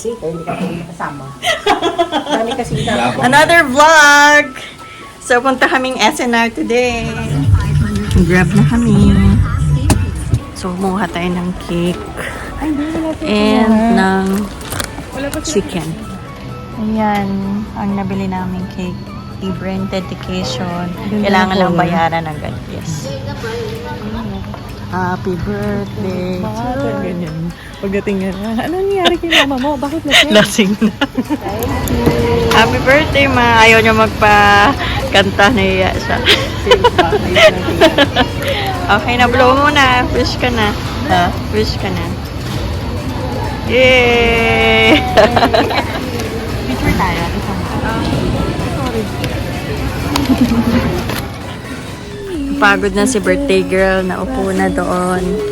kasi, kaya hindi ka pwede kasama. Dami kasi kita. Another vlog! So, punta kaming SNR today. Grab na kami. So, kumuha tayo ng cake. And ng chicken. Ayan, ang nabili naming cake. Libreng dedication. Kailangan lang bayaran agad. Yes. Happy birthday. Ganyan. Pagdating nga, ano nangyari kay mama mo? Bakit lasing? Lasing na. Happy birthday, ma. Ayaw niya magpa-kanta. Nahiya siya. Okay na, blow muna. Wish ka na. Wish ka na. Yay! Picture tayo. Pagod na si birthday girl. Naupo na doon.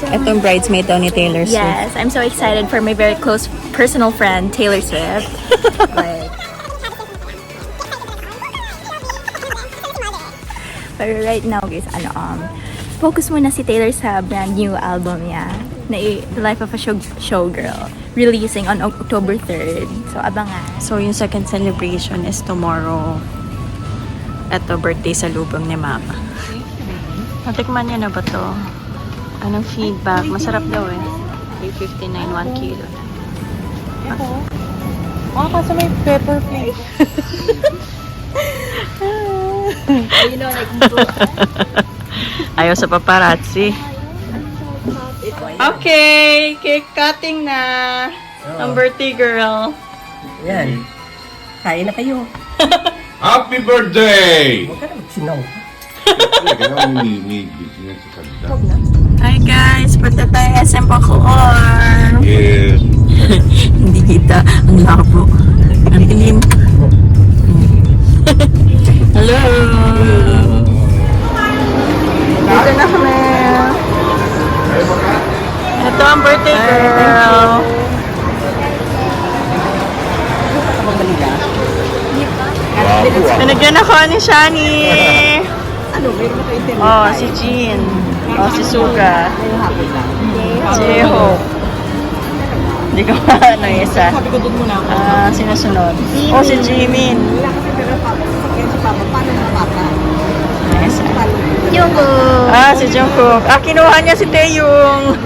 Itong bridesmaid daw ni Taylor Swift. Yes, I'm so excited for my very close personal friend, Taylor Swift. Like, pero right now, guys, focus muna si Taylor sa brand new album niya, na The Life of a Showgirl, releasing on October 3rd. So, abangan. So, yung second celebration is tomorrow. Ito, birthday sa lubong ni Mama. Natikman niya na ba to? Anong feedback? Masarap daw eh. 359, 1 kilo. Kaso may pepper flake. You know, like, Ayaw sa paparazzi. Okay, cake cutting na. Ang birthday girl. Yan. Kain na kayo. Happy birthday! Huwag ka na magsinaw. Kailangan may business sa kanila. Hi guys, punta tayo SM Bacoor. Yes. Hindi kita. Ang labo. Ang dilim. Hello! Dito na kami. Ito ang birthday girl. Pinagyan ako ni Shani. Ano, meron na kayo internet? Oh, si Jean. Oh, si Suga. Si Hope. Hindi ko pa ano yung isa. Sabi ko doon muna ako. Sinasunod. Oh, si Jimin. Wala kasi pero papasakyan sa papa. Paano mga papa? Isa. Jungkook! Si Jungkook. Kinuha niya si Taeyong.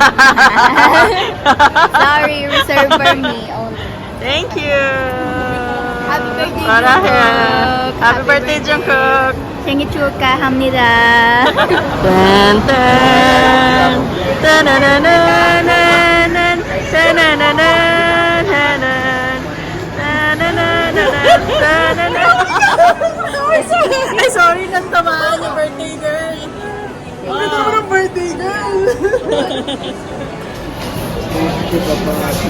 Sorry, reserved for me only. Thank you. Happy birthday, Parahel. Jungkook. Happy birthday, Jungkook. 생일 축하합니다. Tan tan. Tananananan. Tananananan. Tananananan. Ay, sorry, nantamaan yung birthday girl. Sobrang birthday girl!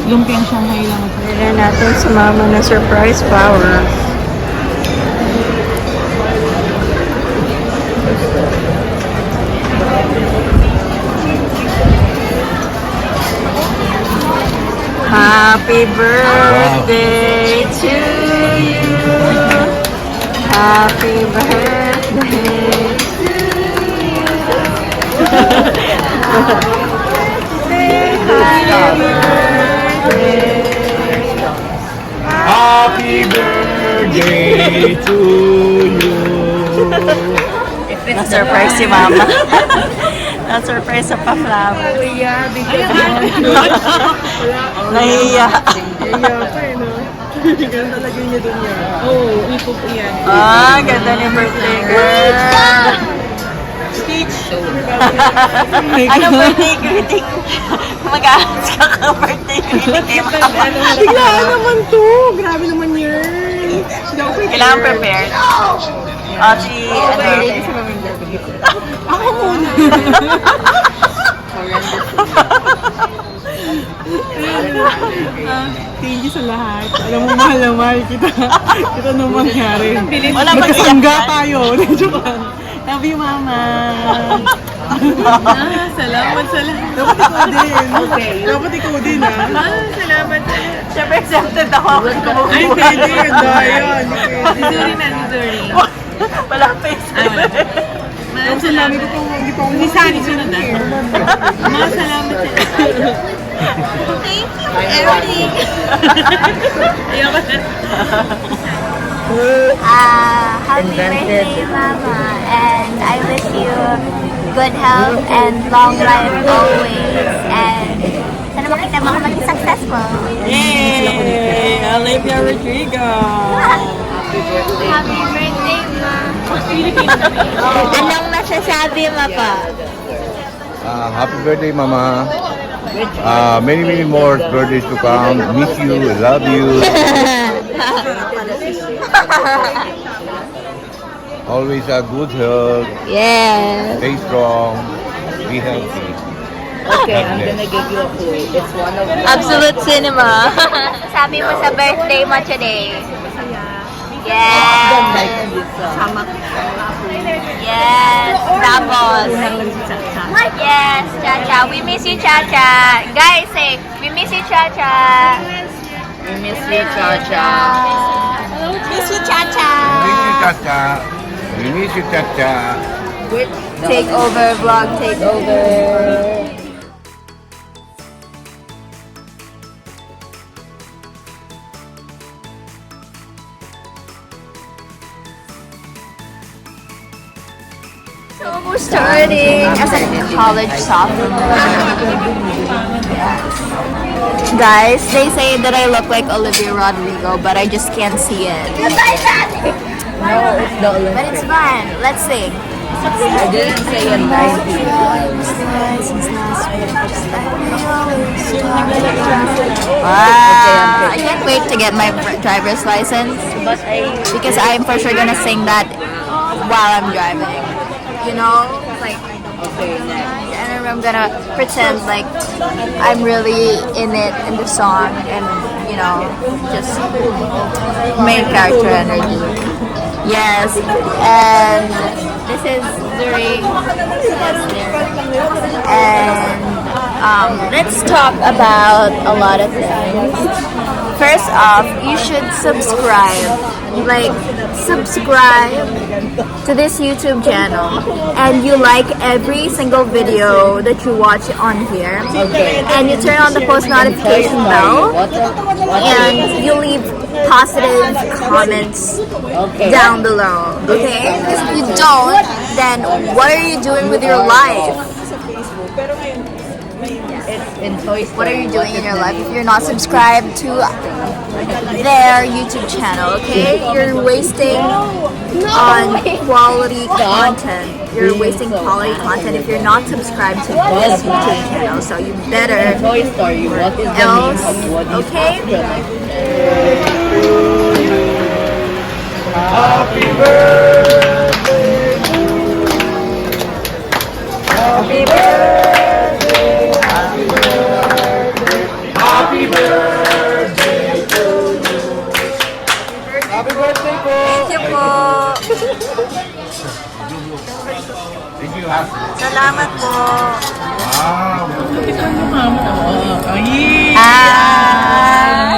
Lumpiang Shanghai lang. Kailan natin sumama na surprise flower. Happy birthday to you. Happy birthday to you. Happy birthday to you. Na-surprise si Mama. Na-surprise sa pa-flower. Nahiya. Ganun talaga niya doon yan. Oo, ipog yan. Ganda ni birthday girl. Speech. Anong birthday greeting? Mag-aas ka ka birthday greeting kay Mama. Biglaan naman to! Grabe naman yun! Kailangan prepared. Ako muna! Thank you sa lahat. Alam mo, mahal na mahal kita. Kita nung mangyari. Wala bang Magkasangga iyak? tayo. Joke lang. Love you, Mama. Salamat sa lahat. Dapat ikaw din. Okay. Dapat ikaw din, ha? Salamat. Siyempre accepted ako. Ay, pwede yun. Dahil. Sorry na, sorry. Wala face. Ang salami ko pong hindi pa hindi sani sunod na. Mga salamat sa Thank you, Eric. Ayoko na. Happy birthday, Mama. And I wish you good health and long life always. And sana makita mo ako maging successful. Yay! Olivia Rodrigo! Happy birthday, Ma. Anong masasabi mo pa? Happy birthday, Mama. Many more birthdays to come. Miss you, love you. Always a good health. Yes. Stay strong. Be healthy. Okay, I'm gonna give you a clue. It's one of the... Absolute cinema. Sabi mo sa birthday mo today. Yes. Yes. Tapos. Yes, Chacha. We miss you, Chacha. Guys, say, we miss you, Chacha. We miss you, Cha-Cha. Miss you, Chacha. Miss you, Chacha. We miss you, Chacha. Take over, vlog, take over. So we're starting as a college sophomore. Guys, they say that I look like Olivia Rodrigo, but I just can't see it. No, it's the Olympics. But it's fun. Let's sing. I didn't say a nice I can't wait to get my driver's license because I'm for sure gonna sing that while I'm driving. You know, like, and I'm gonna pretend like I'm really in it in the song, and you know, just main character energy. Yes, and this is during and let's talk about a lot of things. First off, you should subscribe. Like, subscribe to this YouTube channel and you like every single video that you watch on here. And you turn on the post notification bell and you leave positive comments down below. Okay? Because if you don't, then what are you doing with your life? What are you doing in your life if you're not subscribed to their YouTube channel, okay? You're wasting on quality content. You're wasting quality content if you're not subscribed to this YouTube channel, so you better else, okay? Happy birthday. Happy birthday. Happy birthday. Happy birthday to you. Happy birthday po. Thank you po. Thank you. Salamat po. Wow. Ay! Ah.